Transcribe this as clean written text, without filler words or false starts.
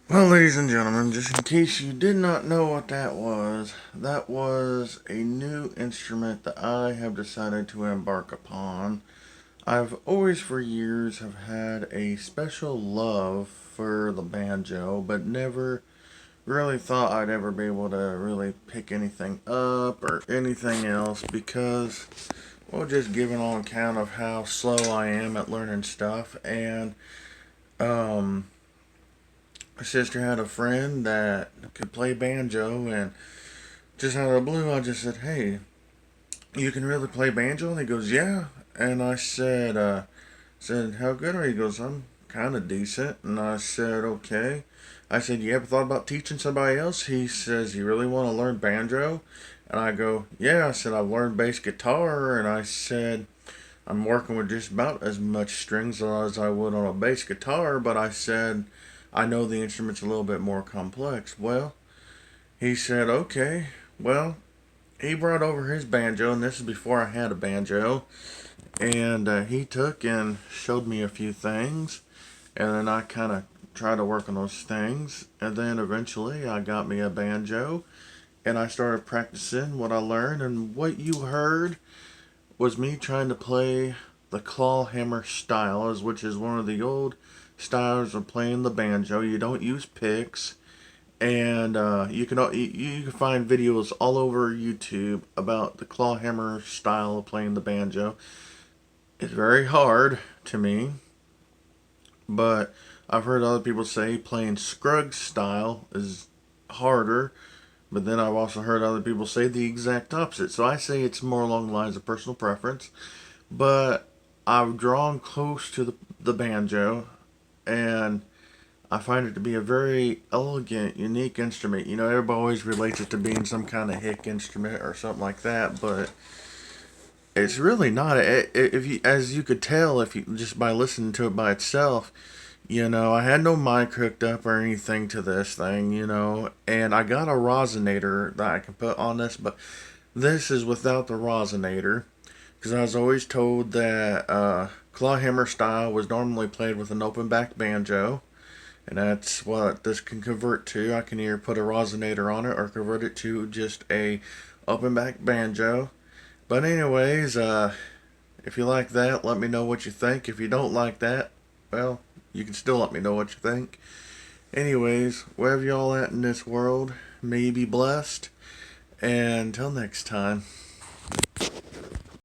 Well, ladies and gentlemen, just in case you did not know what that was a new instrument that I have decided to embark upon. I've always for years have had a special love for the banjo, but never really thought I'd ever be able to really pick anything up or anything else because, well, just given on account of how slow I am at learning stuff. And um my sister had a friend that could play banjo, and just out of the blue, I just said, "Hey, you can really play banjo?" And he goes, "Yeah." And I said, "How good are you?" He goes, "I'm kind of decent." And I said, "Okay." I said, "You ever thought about teaching somebody else?" He says, "You really want to learn banjo?" And I go, "Yeah." I said, "I've learned bass guitar," and I said, "I'm working with just about as much strings as I would on a bass guitar," but I said, "I know the instrument's a little bit more complex." Well, he said, "Okay." Well, he brought over his banjo, and this is before I had a banjo. And he took and showed me a few things, and then I kind of tried to work on those things. And then eventually I got me a banjo, and I started practicing what I learned. And what you heard was me trying to play the claw hammer style, which is one of the old styles of playing the banjo. You don't use picks, and you can find videos all over YouTube about the claw hammer style of playing the banjo. It's very hard to me, but I've heard other people say playing Scruggs style is harder. But then I've also heard other people say the exact opposite. So I say it's more along the lines of personal preference. But I've drawn close to the banjo, and I find it to be a very elegant, unique instrument. You know, everybody always relates it to being some kind of hick instrument or something like that, but it's really not. If you, as you could tell, if you just by listening to it by itself, you know, I had no mic hooked up or anything to this thing, you know, and I got a rosinator that I can put on this, but this is without the rosinator because I was always told that clawhammer style was normally played with an open back banjo, and that's what this can convert to. I can either put a rosinator on it or convert it to just a open back banjo. But anyways, if you like that, let me know what you think. If you don't like that, well, you can still let me know what you think. Anyways, wherever y'all at in this world, may you be blessed. And until next time.